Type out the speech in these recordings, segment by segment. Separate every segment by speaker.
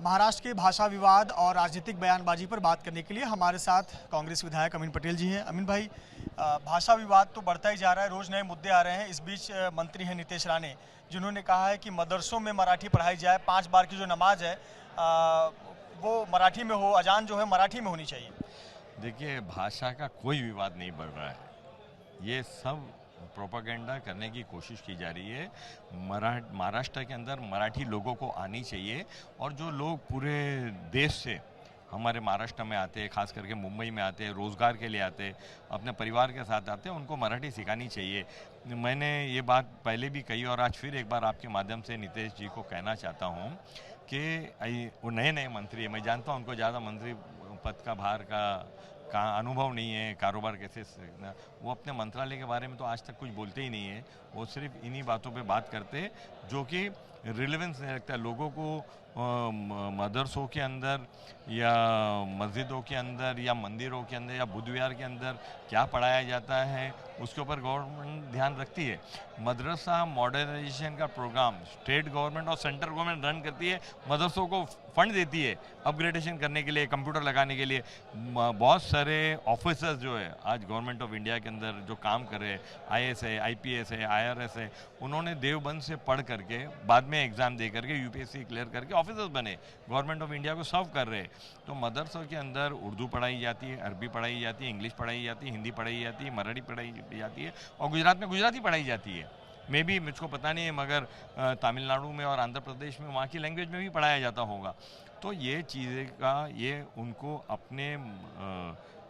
Speaker 1: महाराष्ट्र के भाषा विवाद और राजनीतिक बयानबाजी पर बात करने के लिए हमारे साथ कांग्रेस विधायक अमीन पटेल जी हैं। अमीन भाई, भाषा विवाद तो बढ़ता ही जा रहा है, रोज नए मुद्दे आ रहे हैं। इस बीच मंत्री हैं नीतेश राणे, जिन्होंने कहा है कि मदरसों में मराठी पढ़ाई जाए, 5 बार की जो नमाज है वो मराठी में हो, अजान जो है मराठी में होनी चाहिए।
Speaker 2: देखिए, भाषा का कोई विवाद नहीं बढ़ रहा है, ये सब प्रोपेगेंडा करने की कोशिश की जा रही है। महाराष्ट्र के अंदर मराठी लोगों को आनी चाहिए, और जो लोग पूरे देश से हमारे महाराष्ट्र में आते हैं, खास करके मुंबई में आते हैं, रोज़गार के लिए आते हैं, अपने परिवार के साथ आते हैं, उनको मराठी सिखानी चाहिए। मैंने ये बात पहले भी कही और आज फिर एक बार आपके माध्यम से नीतीश जी को कहना चाहता हूँ कि वो नए मंत्री है, मैं जानता हूँ उनको ज़्यादा मंत्री पद का भार का अनुभव नहीं है, कारोबार कैसे वो अपने मंत्रालय के बारे में तो आज तक कुछ बोलते ही नहीं है। वो सिर्फ इन्हीं बातों पे बात करते हैं जो कि रिलेवेंस नहीं रखता। लोगों को मदरसों के अंदर या मस्जिदों के अंदर या मंदिरों के अंदर या बुद्ध विहार के अंदर क्या पढ़ाया जाता है उसके ऊपर गवर्नमेंट ध्यान रखती है। मदरसा मॉडर्नाइजेशन का प्रोग्राम स्टेट गवर्नमेंट और सेंट्रल गवर्नमेंट रन करती है, मदरसों को फंड देती है अपग्रेडेशन करने के लिए, कंप्यूटर लगाने के लिए। बहुत सारे ऑफिसर्स जो है आज गवर्नमेंट ऑफ इंडिया के अंदर जो काम कर रहे हैं, IAS है, IPS है, IRS है, उन्होंने देवबंद से पढ़ करके बाद में एग्ज़ाम दे करके UPSC क्लियर करके ऑफिसर्स बने, गवर्नमेंट ऑफ इंडिया को सर्व कर रहे हैं। तो मदरसों के अंदर उर्दू पढ़ाई जाती है, अरबी पढ़ाई जाती है, इंग्लिश पढ़ाई जाती है, हिंदी पढ़ाई जाती है, मराठी पढ़ाई जाती है, और गुजरात में गुजराती पढ़ाई जाती है। मे भी मुझको पता नहीं है, मगर तमिलनाडु में और आंध्र प्रदेश में वहाँ की लैंग्वेज में भी पढ़ाया जाता होगा। तो ये चीज़ें का ये उनको अपने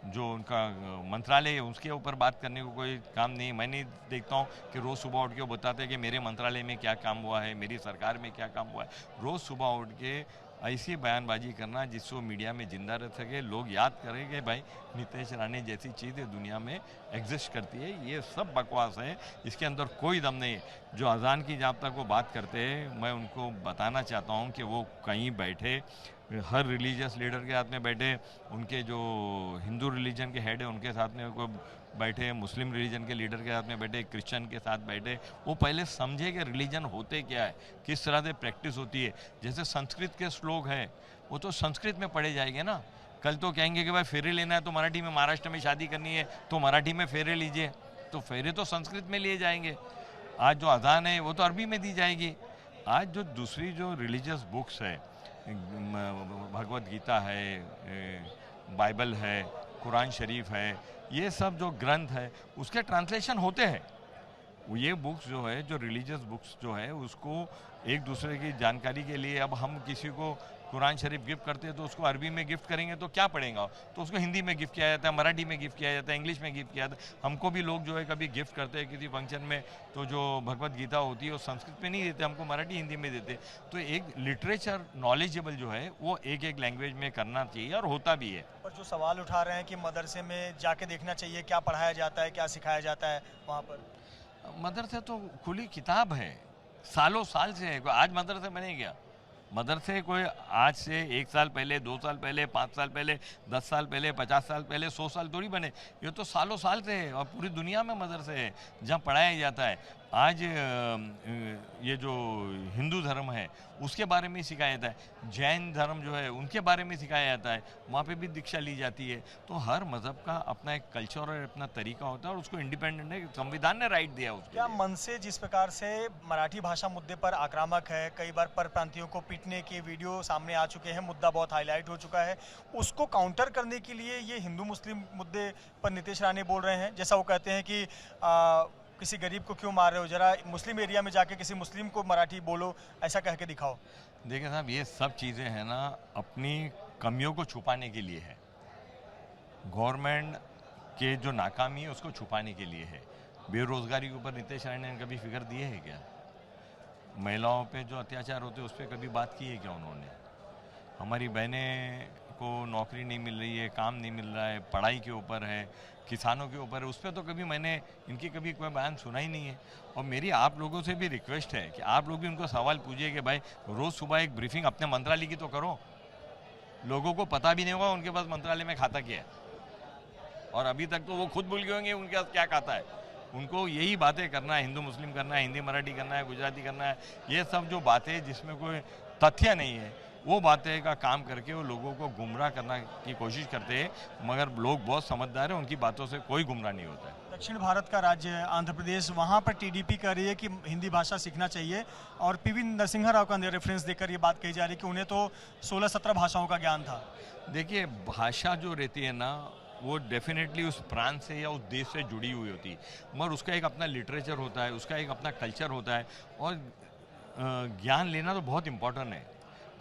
Speaker 2: जो उनका मंत्रालय है उसके ऊपर बात करने को कोई काम नहीं। मैं नहीं देखता हूँ कि रोज़ सुबह उठ के वो बताते हैं कि मेरे मंत्रालय में क्या काम हुआ है, मेरी सरकार में क्या काम हुआ है। रोज़ सुबह उठ के ऐसी बयानबाजी करना जिससे वो मीडिया में जिंदा रह सके, लोग याद करें कि भाई नीतीश राणे जैसी चीज़ दुनिया में एग्जिस्ट करती है। ये सब बकवास है, इसके अंदर कोई दम नहीं है। जो अजान की जब तक वो बात करते हैं, मैं उनको बताना चाहता हूँ कि वो कहीं बैठे, हर रिलीजियस लीडर के साथ में बैठे, उनके जो हिंदू रिलीजन के हेड है उनके साथ में को बैठे, मुस्लिम रिलीजन के लीडर के साथ में बैठे, क्रिश्चियन के साथ बैठे, वो पहले समझे कि रिलीजन होते क्या है, किस तरह से प्रैक्टिस होती है। जैसे संस्कृत के श्लोक हैं वो तो संस्कृत में पढ़े जाएंगे ना। कल तो कहेंगे कि भाई फेरे लेना है तो मराठी में, महाराष्ट्र में शादी करनी है तो मराठी में फेरे लीजिए, तो फेरे तो संस्कृत में लिए जाएंगे। आज जो अजान है वो तो अरबी में दी जाएगी। आज जो दूसरी जो रिलीजियस बुक्स है, भगवत गीता है, बाइबल है, कुरान शरीफ है, ये सब जो ग्रंथ है उसके ट्रांसलेशन होते हैं। ये बुक्स जो है, जो रिलीजियस बुक्स जो है, उसको एक दूसरे की जानकारी के लिए अब हम किसी को कुरान शरीफ गिफ्ट करते हैं तो उसको अरबी में गिफ्ट करेंगे तो क्या पढ़ेगा, तो उसको हिंदी में गिफ्ट किया जाता है, मराठी में गिफ्ट किया जाता है, इंग्लिश में गिफ्ट किया जाता है। हमको भी लोग जो है कभी गिफ्ट करते हैं किसी फंक्शन में, तो जो भगवत गीता होती है वो संस्कृत में नहीं देते, हमको मराठी हिंदी में देते। तो एक लिटरेचर नॉलेजेबल जो है वो एक लैंग्वेज में करना चाहिए, और होता भी है।
Speaker 1: और जो सवाल उठा रहे हैं कि मदरसे में जाके देखना चाहिए क्या पढ़ाया जाता है, क्या सिखाया जाता है वहाँ पर।
Speaker 2: मदरसे तो खुली किताब है, सालों साल से है। आज मदरसे में नहीं गया, मदरसे कोई आज से 1 साल पहले, 2 साल पहले, 5 साल पहले, 10 साल पहले, 50 साल पहले, 100 साल थोड़ी बने। ये तो सालों साल से है, और पूरी दुनिया में मदरसे है जहाँ पढ़ाया जाता है। आज ये जो हिंदू धर्म है उसके बारे में सिखाया जाता है, जैन धर्म जो है उनके बारे में सिखाया जाता है, वहाँ पे भी दीक्षा ली जाती है। तो हर मज़हब का अपना एक कल्चर और अपना तरीका होता है, और उसको इंडिपेंडेंट है, संविधान ने राइट दिया उसको।
Speaker 1: क्या मन से जिस प्रकार से मराठी भाषा मुद्दे पर आक्रामक है, कई बार परप्रांतियों को पीटने के वीडियो सामने आ चुके हैं, मुद्दा बहुत हाईलाइट हो चुका है, उसको काउंटर करने के लिए ये हिंदू मुस्लिम मुद्दे पर नीतीश राणे बोल रहे हैं। जैसा वो कहते हैं कि किसी गरीब को क्यों मार रहे हो, जरा मुस्लिम एरिया में जाके किसी मुस्लिम को मराठी बोलो, ऐसा कह के दिखाओ।
Speaker 2: देखिए साहब, ये सब चीज़ें हैं ना अपनी कमियों को छुपाने के लिए है, गवर्नमेंट के जो नाकामी है उसको छुपाने के लिए है। बेरोजगारी के ऊपर नीतीश राणे ने कभी फिक्र दिए है क्या? महिलाओं पे जो अत्याचार होते हैं उस पर कभी बात की है क्या उन्होंने? हमारी बहनें को नौकरी नहीं मिल रही है, काम नहीं मिल रहा है, पढ़ाई के ऊपर है, किसानों के ऊपर है, उस पर तो कभी मैंने इनकी कभी कोई बयान सुना ही नहीं है। और मेरी आप लोगों से भी रिक्वेस्ट है कि आप लोग भी उनको सवाल पूछिए कि भाई रोज़ सुबह एक ब्रीफिंग अपने मंत्रालय की तो करो। लोगों को पता भी नहीं होगा उनके पास मंत्रालय में खाता क्या है, और अभी तक तो वो खुद भूल गए होंगे उनके पास क्या खाता है। उनको यही बातें करना है, हिंदू मुस्लिम करना है, हिंदी मराठी करना है, गुजराती करना है, ये सब जो बातें जिसमें कोई तथ्य नहीं है वो बातें का काम करके वो लोगों को गुमराह करने की कोशिश करते हैं, मगर लोग बहुत समझदार हैं, उनकी बातों से कोई गुमराह नहीं होता है।
Speaker 1: दक्षिण भारत का राज्य है आंध्र प्रदेश, वहाँ पर टीडीपी कह रही है कि हिंदी भाषा सीखना चाहिए और पीवी नरसिम्हा राव का रेफरेंस देकर ये बात कही जा रही है कि उन्हें तो 16-17 भाषाओं का ज्ञान था।
Speaker 2: देखिए, भाषा जो रहती है ना, वो डेफिनेटली उस प्रांत से या उस देश से जुड़ी हुई होती है, मगर उसका एक अपना लिटरेचर होता है, उसका एक अपना कल्चर होता है, और ज्ञान लेना तो बहुत इम्पोर्टेंट है।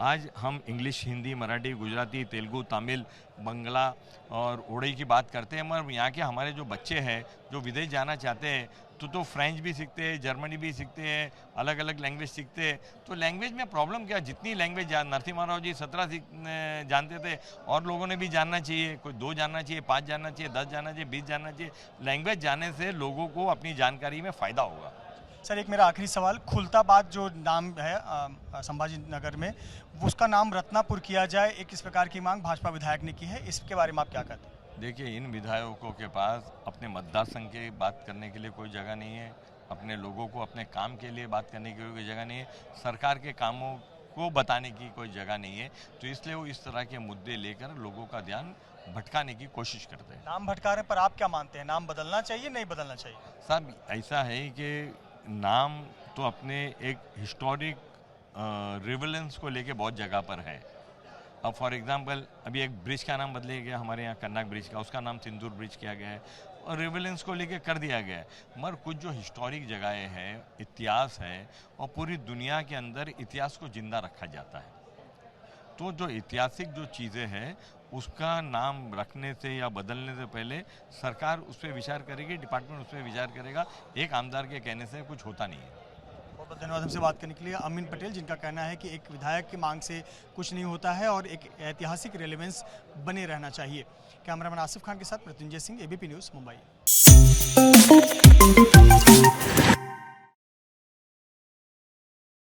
Speaker 2: आज हम इंग्लिश, हिंदी, मराठी, गुजराती, तेलुगु, तमिल, बंगला और उड़ई की बात करते हैं, मगर यहाँ के हमारे जो बच्चे हैं जो विदेश जाना चाहते हैं तो फ्रेंच भी सीखते हैं, जर्मनी भी सीखते हैं, अलग अलग लैंग्वेज सीखते हैं। तो लैंग्वेज में प्रॉब्लम क्या, जितनी लैंग्वेज नरसिम्हा राव जी 17 जानते थे, और लोगों ने भी जानना चाहिए, कोई 2 जानना चाहिए, 5 जानना चाहिए, 10 जानना चाहिए, 20 जानना चाहिए। लैंग्वेज जानने से लोगों को अपनी जानकारी में फ़ायदा होगा।
Speaker 1: सर, एक मेरा आखिरी सवाल, खुलताबाद जो नाम है संभाजी नगर में, उसका नाम रत्नापुर किया जाए, एक इस प्रकार की मांग भाजपा विधायक ने की है, इसके बारे में आप क्या कहते हैं?
Speaker 2: देखिए, इन विधायकों के पास अपने मतदार संघ की बात करने के लिए कोई जगह नहीं है, अपने लोगों को अपने काम के लिए बात करने की कोई जगह नहीं है, सरकार के कामों को बताने की कोई जगह नहीं है, तो इसलिए वो इस तरह के मुद्दे लेकर लोगों का ध्यान भटकाने की कोशिश करते हैं।
Speaker 1: नाम भटका रहे, पर आप क्या मानते हैं, नाम बदलना चाहिए, नहीं बदलना चाहिए?
Speaker 2: साहब, ऐसा है कि नाम तो अपने एक हिस्टोरिक रिवेलेंस को लेके बहुत जगह पर है। अब फॉर एग्जांपल, अभी एक ब्रिज का नाम बदले गया, हमारे यहाँ कन्नाक ब्रिज का, उसका नाम सिंदूर ब्रिज किया गया है, और रिवेलेंस को लेके कर दिया गया है। मगर कुछ जो हिस्टोरिक जगहें हैं, इतिहास है, और पूरी दुनिया के अंदर इतिहास को जिंदा रखा जाता है, तो जो ऐतिहासिक जो चीज़ें हैं उसका नाम रखने से या बदलने से पहले सरकार उस पर विचार करेगी, डिपार्टमेंट उस पर विचार करेगा। एक आमदार के कहने से कुछ होता नहीं है।
Speaker 1: बहुत बहुत धन्यवाद हमसे बात करने के लिए। अमीन पटेल, जिनका कहना है कि एक विधायक की मांग से कुछ नहीं होता है और एक ऐतिहासिक रेलेवेंस बने रहना चाहिए। कैमरामैन आसिफ खान के साथ मृत्युंजय सिंह, एबीपी न्यूज़, मुंबई।